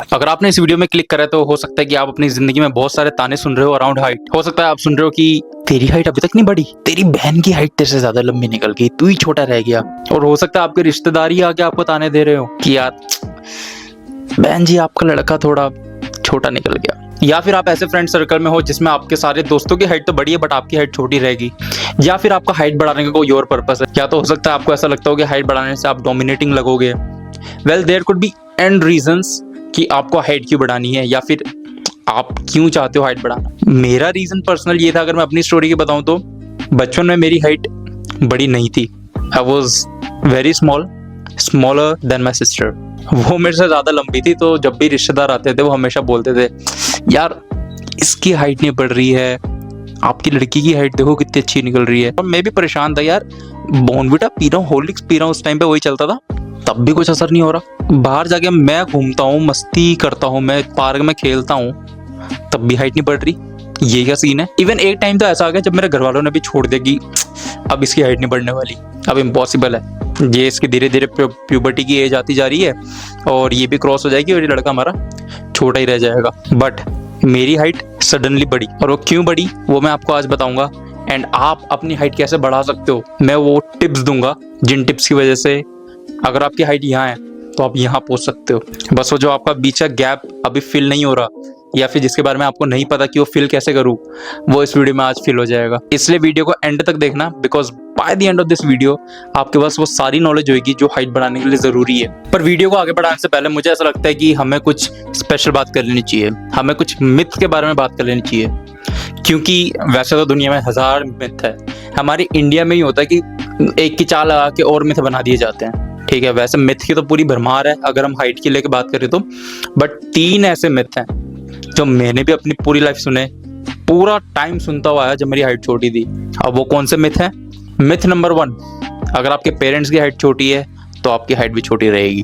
अगर आपने इस वीडियो में क्लिक करा तो हो सकता है कि आप अपनी जिंदगी में बहुत सारे ताने सुन रहे हो अराउंड हाइट। हो सकता है आप सुन रहे हो कि तेरी हाइट अभी तक नहीं बढ़ी, तेरी बहन की हाइट तेरे से ज्यादा लंबी निकल गई, तू ही छोटा रह गया। और हो सकता है आपके रिश्तेदार ही आके आपको ताने दे रहे हो कि यार बहन जी आपका लड़का थोड़ा छोटा निकल गया। या फिर आप ऐसे फ्रेंड सर्कल में हो जिसमें आपके सारे दोस्तों की हाइट तो बड़ी है बट आपकी हाइट छोटी रहेगी। या फिर आपका हाइट बढ़ाने का कोई और पर्पस है। या तो हो सकता है आपको ऐसा लगता हो कि हाइट बढ़ाने से आप डोमिनेटिंग लगोगे। Well there could be n reasons कि आपको हाइट क्यों बढ़ानी है या फिर आप क्यों चाहते हो हाइट बढ़ाना। मेरा रीजन पर्सनल ये था, अगर मैं अपनी स्टोरी की बताऊं तो बचपन में मेरी हाइट बड़ी नहीं थी। I was very smaller than my sister. वो मेरे से ज्यादा लंबी थी, तो जब भी रिश्तेदार आते थे वो हमेशा बोलते थे यार इसकी हाइट नहीं बढ़ रही है, आपकी लड़की की हाइट देखो कितनी अच्छी निकल रही है। और मैं भी परेशान था यार, बॉर्नविटा पी रहा हूँ, हॉर्लिक्स पी रहा हूँ, उस टाइम पे वही चलता था, तब भी कुछ असर नहीं हो रहा। बाहर जाके मैं घूमता हूँ, मस्ती करता हूँ, मैं पार्क में खेलता हूँ, तब भी हाइट नहीं बढ़ रही। ये क्या सीन है। इवन एक टाइम तो ऐसा आ गया जब मेरे घर वालों ने भी छोड़ दिया कि अब इसकी हाइट नहीं बढ़ने वाली, अब इम्पॉसिबल है, ये इसकी धीरे धीरे प्यूबर्टी की एज आती जा रही है और ये भी क्रॉस हो जाएगी और ये लड़का हमारा छोटा ही रह जाएगा। बट मेरी हाइट सडनली बढ़ी, और वो क्यों बढ़ी वो मैं आपको आज बताऊंगा। एंड आप अपनी हाइट कैसे बढ़ा सकते हो मैं वो टिप्स दूंगा, जिन टिप्स की वजह से अगर आपकी हाइट यहाँ है तो आप यहाँ पहुंच सकते हो। बस वो जो आपका बीच का गैप अभी फिल नहीं हो रहा या फिर जिसके बारे में आपको नहीं पता कि वो फिल कैसे करूँ, वो इस वीडियो में आज फिल हो जाएगा। इसलिए वीडियो को एंड तक देखना, because by the end of this video आपके पास वो सारी नॉलेज होगी जो हाइट बढ़ाने के लिए जरूरी है। पर वीडियो को आगे बढ़ाने से पहले मुझे ऐसा लगता है कि हमें कुछ स्पेशल बात कर लेनी चाहिए, हमें कुछ मिथ के बारे में बात कर लेनी चाहिए। क्योंकि वैसे तो दुनिया में हजार मिथ है, हमारे इंडिया में ही होता है कि एक की चाल लगा के और मिथ बना दिए जाते हैं। ठीक है, वैसे मिथ की तो पूरी भरमार है अगर हम हाइट की लेके बात करें तो, बट 3 ऐसे मिथ हैं जो मैंने भी अपनी पूरी लाइफ सुने, पूरा टाइम सुनता हुआ आया जब मेरी हाइट छोटी थी। अब वो कौन से मिथ हैं? मिथ नंबर 1, अगर आपके पेरेंट्स की हाइट छोटी है तो आपकी हाइट भी छोटी रहेगी,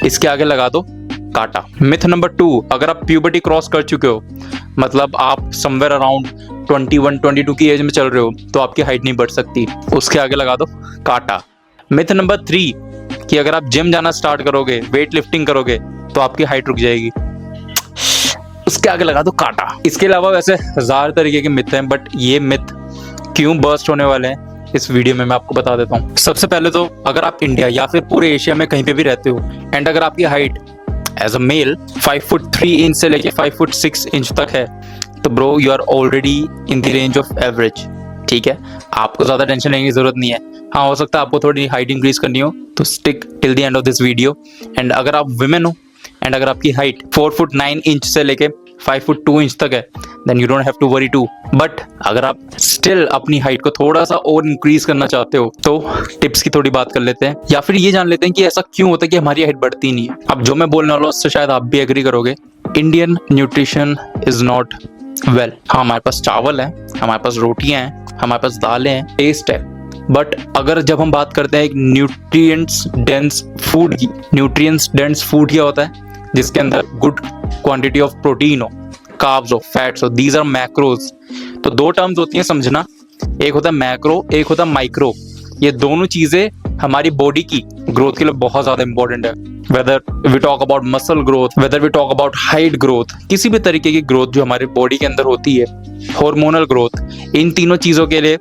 इसके आगे लगा दो कांटा। मिथ नंबर 2, अगर आप प्यूबर्टी क्रॉस कर चुके हो, मतलब आप समवेयर अराउंड 21-22 की एज में चल रहे हो, तो आपकी हाइट नहीं बढ़ सकती, उसके आगे लगा दो कांटा। मिथ नंबर 3, कि अगर आप जिम जाना स्टार्ट करोगे, वेट लिफ्टिंग करोगे, तो आपकी हाइट रुक जाएगी, उसके आगे लगा दो कांटा। इसके अलावा वैसे हजार तरीके के मिथ हैं, बट ये मिथ क्यों बर्स्ट होने वाले हैं इस वीडियो में मैं आपको बता देता हूँ। सबसे पहले तो अगर आप इंडिया या फिर पूरे एशिया में कहीं पे भी रहते हो एंड अगर आपकी हाइट एज अ मेल 5'3" से लेके 5'6" तक है, तो bro you are already in the range of average. ठीक है, आपको ज्यादा टेंशन लेने की जरूरत नहीं है। हाँ, हो सकता है आपको थोड़ी हाइट इंक्रीज करनी हो, तो stick till the end of this video. And अगर आप वुमेन हो एंड अगर आपकी हाइट 4'9" से लेके 5'2" तक है, then you don't have to worry too. But अगर आप स्टिल अपनी हाइट को थोड़ा सा और इंक्रीज करना चाहते हो, तो टिप्स की थोड़ी बात कर लेते हैं, या फिर ये जान लेते हैं कि ऐसा क्यों होता है कि हमारी हाइट बढ़ती नहीं है। अब जो मैं बोलने वाला हूँ उससे शायद आप भी एग्री करोगे, Indian nutrition is not well. हाँ, हमारे पास चावल है, हमारे पास रोटियां हैं, हमारे पास दालें हैं, टेस्ट है, बट अगर जब हम बात करते हैं एक न्यूट्रिएंट्स डेंस फूड की, न्यूट्रिएंट्स डेंस फूड क्या होता है? जिसके अंदर गुड क्वांटिटी ऑफ प्रोटीन हो, कार्ब्स हो, फैट्स हो, दीज आर मैक्रोज। तो 2 टर्म्स होती हैं समझना, एक होता है मैक्रो, एक होता है माइक्रो। ये दोनों चीजें हमारी बॉडी की ग्रोथ के लिए बहुत ज्यादा इंपॉर्टेंट है। Whether we talk about muscle growth, whether we talk about height growth, किसी भी तरीके की ग्रोथ जो हमारी बॉडी के अंदर होती है, हार्मोनल ग्रोथ, इन तीनों चीजों के लिए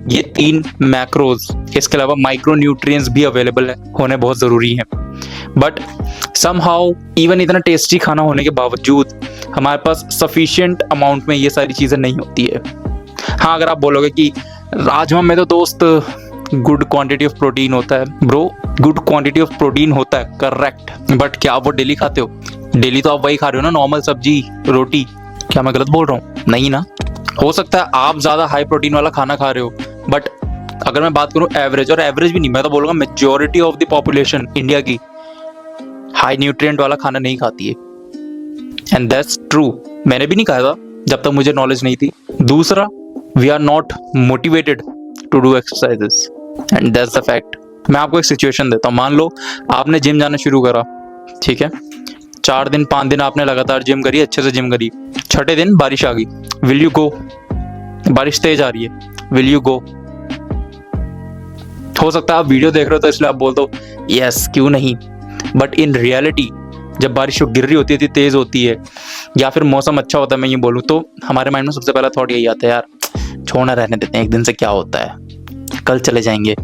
ये 3 मैक्रोज, इसके अलावा माइक्रो न्यूट्रिएंट्स भी अवेलेबल है, होने बहुत जरूरी है। बट समहाउ इवन इतना टेस्टी खाना होने के बावजूद हमारे पास सफिशिएंट अमाउंट में ये सारी चीजें नहीं होती है। हाँ, अगर आप बोलोगे कि राजमा में तो दोस्त गुड क्वांटिटी ऑफ प्रोटीन होता है, bro good quantity of protein होता है, करेक्ट, बट क्या आप वो डेली खाते हो? डेली तो आप वही खा रहे हो ना, नॉर्मल सब्जी रोटी। क्या मैं गलत बोल रहा हूँ? नहीं ना। हो सकता है आप ज्यादा हाई प्रोटीन वाला खाना खा रहे हो, बट अगर मैं बात करूं एवरेज, और एवरेज भी नहीं, मैं तो बोलूंगा majority of the population India की हाई न्यूट्रिएंट वाला खाना नहीं खाती है। एंड दैट्स ट्रू, मैंने भी नहीं खाया था जब तक मुझे नॉलेज नहीं थी। दूसरा, we are not motivated to do exercises and that's the fact. मैं आपको एक सिचुएशन देता हूँ, मान लो आपने जिम जाना शुरू करा, ठीक है, 4 दिन 5 दिन आपने लगातार जिम करी, अच्छे से जिम करी, 6ठे दिन बारिश आ गई, विल यू गो? बारिश तेज आ रही है, विल यू गो? हो सकता है आप वीडियो देख रहे हो तो इसलिए आप बोल दो यस, क्यों नहीं, बट इन रियलिटी जब बारिश गिर रही होती है, इतनी तेज होती है, या फिर मौसम अच्छा होता है, मैं ये बोलूँ तो हमारे माइंड में सबसे पहला थॉट यही आता है, यार छोड़ना, रहने देते हैं, एक दिन से क्या होता है, कल चले जाएंगे,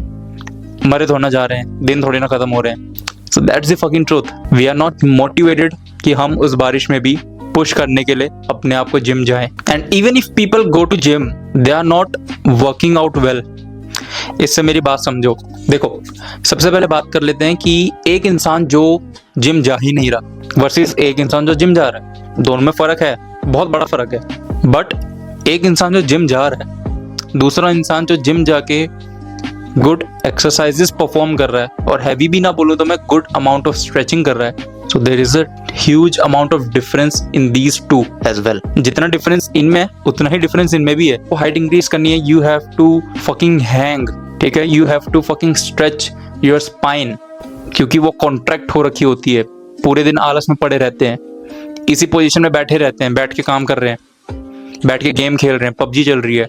मरे थोड़ा जा रहे हैं, दिन थोड़े ना खत्म हो रहे हैं। So that's the fucking truth. We are not motivated कि हम उस बारिश में भी पुश करने के लिए अपने आप को जिम जाएं। And even if people go to gym, they are not working out well. इससे मेरी बात समझो। देखो, सबसे पहले बात कर लेते हैं कि एक इंसान जो जिम जा ही नहीं रहा वर्सेस एक इंसान जो जिम जा रहा है, दोनों में फर्क है, बहुत बड़ा फर्क है। बट एक इंसान जो जिम जा रहा है, दूसरा इंसान जो जिम जाके गुड एक्सरसाइजेस परफॉर्म कर रहा है, और हैवी भी ना बोलूं तो मैं गुड अमाउंट ऑफ स्ट्रेचिंग कर रहा है। So there is a huge amount of difference in these two as well. जितना डिफरेंस इनमें उतना ही डिफरेंस इनमें भी है। वो हाइट इंक्रीज करनी है, you have to fucking hang, ठीक है, you have to fucking stretch your spine, क्योंकि वो कॉन्ट्रैक्ट हो रखी होती है। पूरे दिन आलस में पड़े रहते हैं, इसी पोजीशन में बैठे रहते हैं, बैठ के काम कर रहे हैं, बैठ के गेम खेल रहे हैं, पबजी चल रही है,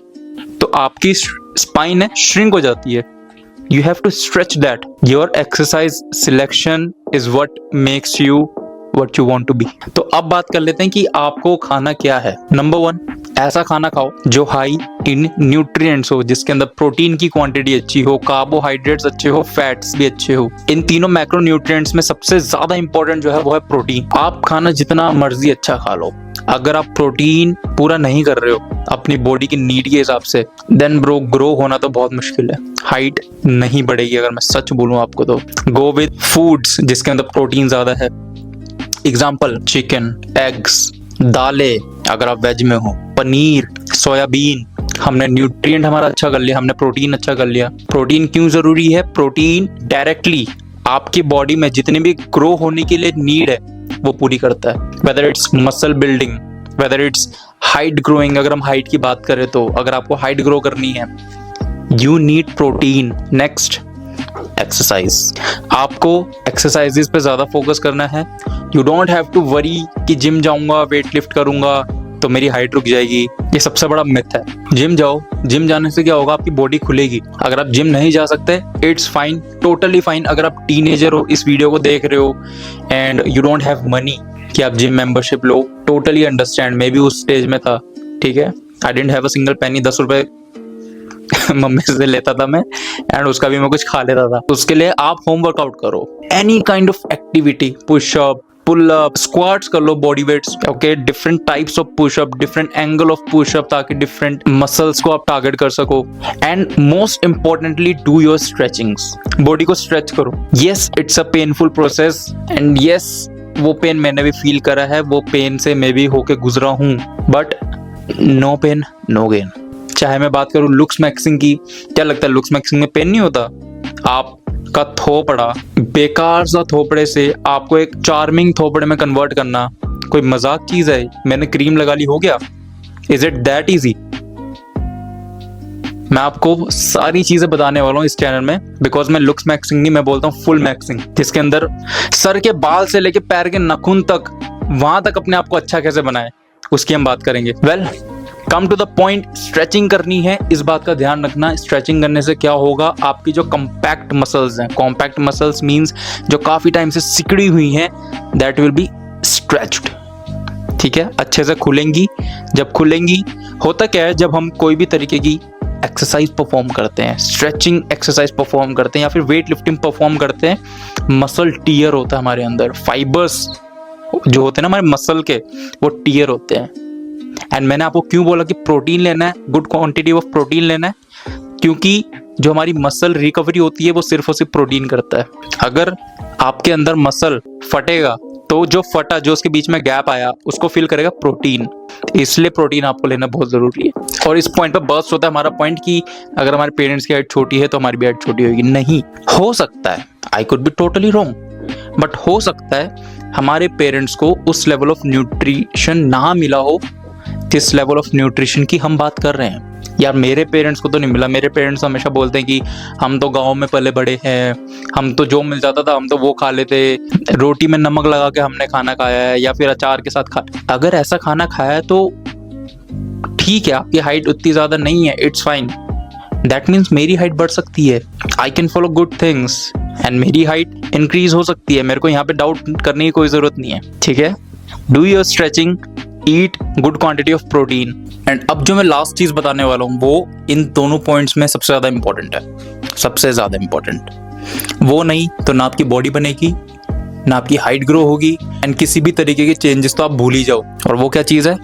तो आपकी स्पाइन है श्रिंक हो जाती है। You have to stretch that. Your exercise selection is what makes you what you want to be. तो अब बात कर लेते हैं कि आपको खाना क्या है। नंबर 1, ऐसा खाना खाओ जो हाई इन न्यूट्रिएंट्स हो, जिसके अंदर प्रोटीन की क्वांटिटी अच्छी हो, कार्बोहाइड्रेट्स अच्छे हो, फैट्स भी अच्छे हो। इन तीनों मैक्रो न्यूट्रिएंट्स में सबसे ज्यादा इंपॉर्टेंट जो है वो है प्रोटीन। आप खाना जितना मर्जी अच्छा खा लो, अगर आप प्रोटीन पूरा नहीं कर रहे हो अपनी बॉडी की नीड के हिसाब से, देन ब्रो ग्रो होना तो बहुत मुश्किल है, हाइट नहीं बढ़ेगी। अगर मैं सच बोलूं आपको तो गो विद फूड्स जिसके अंदर प्रोटीन ज्यादा है। एग्जाम्पल, चिकन, एग्स, दालें अगर आप वेज में हो, पनीर, सोयाबीन। हमने न्यूट्रिएंट हमारा अच्छा कर लिया, हमने प्रोटीन अच्छा कर लिया। प्रोटीन क्यों जरूरी है? प्रोटीन डायरेक्टली आपकी बॉडी में जितने भी ग्रो होने के लिए नीड है वो पूरी करता है, whether it's muscle building, whether it's height growing. अगर हम हाइट की बात करें तो अगर आपको हाइट ग्रो करनी है, you need protein. Next, exercise. आपको एक्सरसाइजेस पे ज्यादा फोकस करना है। You don't have to worry कि जिम जाऊंगा, वेट लिफ्ट करूंगा तो मेरी हाइट रुक जाएगी। ये सबसे बड़ा मिथ है। जिम जाओ, जिम जाने से क्या होगा, आपकी बॉडी खुलेगी। अगर आप जिम नहीं जा सकते, इट्स फाइन, टोटली फाइन। अगर आप टीनेजर हो, इस वीडियो को देख रहे हो and you don't have money कि आप जिम मेंबरशिप लो, टोटली अंडरस्टैंड। मैं भी उस स्टेज में था, ठीक है। I didn't have a single penny, 10 रुपए मम्मी से लेता था मैं, एंड उसका भी मैं कुछ खा लेता था। उसके लिए आप होम वर्कआउट करो, any kind of activity, pushup, pull up, squats कर लो, body weights, okay, different types of pushup, different angle of pushup, ताकि डिफरेंट मसल्स को आप टारगेट कर सको। And most importantly, do your stretchings, body को stretch करो। Yes, it's a painful process, and yes, वो पेन मैंने भी फील करा है, वो पेन से मैं भी होके गुजरा हूँ, but no pain no gain. चाहे मैं बात करूँ लुक्स मैक्सिंग की, क्या लगता है लुक्स मैक्सिंग में पेन नहीं होता? आपका थोपड़ा, बेकार सा थोपड़े से आपको एक चार्मिंग थोपड़े में कन्वर्ट करना कोई मजाक चीज है? मैंने क्रीम लगा ली, हो गया? Is it that easy? मैं आपको सारी चीजें बताने वाला हूँ इस चैनल में, बिकॉज मैं लुक्स मैक्सिंग नहीं, मैं बोलता हूँ फुल मैक्सिंग, जिसके अंदर सर के बाल से लेके पैर के नाखून तक, वहां तक अपने आप को अच्छा कैसे बनाए, उसकी हम बात करेंगे। Well, come to the point, stretching करनी है, इस बात का ध्यान रखना। स्ट्रेचिंग करने से क्या होगा, आपकी जो कॉम्पैक्ट मसल्स हैं, कॉम्पैक्ट मसल्स मींस जो काफी टाइम से सिकड़ी हुई हैं, दैट विल बी स्ट्रेच्ड, ठीक है, अच्छे से खुलेंगी। जब खुलेंगी, होता क्या है, जब हम कोई भी तरीके की एक्सरसाइज परफॉर्म करते हैं, स्ट्रेचिंग एक्सरसाइज परफॉर्म करते हैं या फिर वेट लिफ्टिंग परफॉर्म करते हैं, मसल टीयर होता है हमारे अंदर, फाइबर्स जो होते हैं ना हमारे मसल के, वो टीयर होते हैं। एंड मैंने आपको क्यों बोला कि प्रोटीन लेना है, गुड क्वांटिटी ऑफ प्रोटीन लेना है, क्योंकि जो हमारी मसल रिकवरी होती है वो सिर्फ और सिर्फ प्रोटीन करता है। अगर आपके अंदर मसल फटेगा तो जो फटा, जो उसके बीच में गैप आया, उसको फिल करेगा प्रोटीन। इसलिए प्रोटीन आपको लेना बहुत जरूरी है। और इस पॉइंट पर बर्स्ट होता है हमारा पॉइंट कि अगर हमारे पेरेंट्स की हाइट छोटी है तो हमारी भी हाइट छोटी होगी। नहीं, हो सकता है, I could be totally wrong, but हो सकता है हमारे पेरेंट्स को उस लेवल ऑफ न्यूट्रिशन ना मिला हो जिस लेवल ऑफ न्यूट्रिशन की हम बात कर रहे हैं। यार मेरे पेरेंट्स को तो नहीं मिला। मेरे पेरेंट्स हमेशा बोलते हैं कि हम तो गांव में पले बड़े हैं, हम तो जो मिल जाता था हम तो वो खा लेते, रोटी में नमक लगा के हमने खाना खाया है या फिर अचार के साथ खा। अगर ऐसा खाना खाया है तो ठीक है, आपकी हाइट उतनी ज्यादा नहीं है, इट्स फाइन। दैट मीन्स मेरी हाइट बढ़ सकती है। I can follow good things, and मेरी हाइट इंक्रीज हो सकती है, मेरे को यहाँ पे डाउट करने की कोई जरूरत नहीं है, ठीक है। Do your stretching, eat good quantity of protein. And अब जो मैं लास्ट चीज बताने वाला हूँ वो इन दोनों पॉइंट्स में सबसे ज्यादा इंपॉर्टेंट है, सबसे ज्यादा इंपॉर्टेंट। वो नहीं तो ना आपकी बॉडी बनेगी, ना आपकी हाइट ग्रो होगी, एंड किसी भी तरीके के चेंजेस तो आप भूल ही जाओ। और वो क्या चीज है?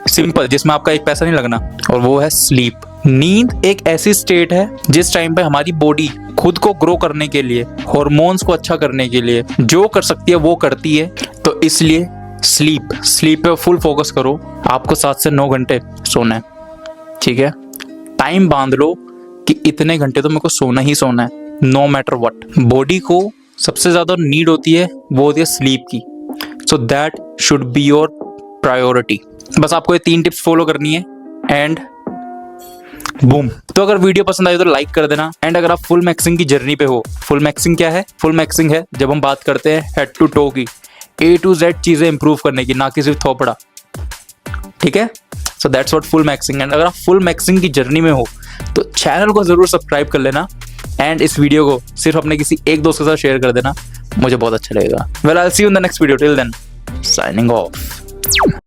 सिंपल, जिसमें आपका एक पैसा नहीं लगना, और वो है स्लीप। नींद एक ऐसी स्टेट है जिस टाइम पे हमारी बॉडी खुद को ग्रो करने के लिए, हार्मोन्स को अच्छा करने के लिए जो कर सकती है वो करती है। तो इसलिए स्लीप पे फुल फोकस करो। आपको 7 से 9 घंटे सोना है, ठीक है। टाइम बांध लो कि इतने घंटे तो मेरे को सोना ही सोना है, नो मैटर व्हाट। बॉडी को सबसे ज्यादा नीड होती है, वो होती है स्लीप की। So that should be your priority. बस आपको ये 3 टिप्स फॉलो करनी है एंड बूम। तो अगर वीडियो पसंद आई तो लाइक कर देना। एंड अगर आप फुल मैक्सिंग की जर्नी पे हो, फुल मैक्सिंग क्या है? फुल मैक्सिंग है जब हम बात करते हैं हेड टू टो की, A to Z चीजें इंप्रूव करने की, ना कि सिर्फ थोपड़ा, ठीक है। So that's what full maxing. And अगर आप फुल मैक्सिंग की जर्नी में हो तो चैनल को जरूर सब्सक्राइब कर लेना एंड इस वीडियो को सिर्फ अपने किसी एक दोस्त के साथ शेयर कर देना, मुझे बहुत अच्छा लगेगा। Well, I will see you in the next video. Till then, signing of.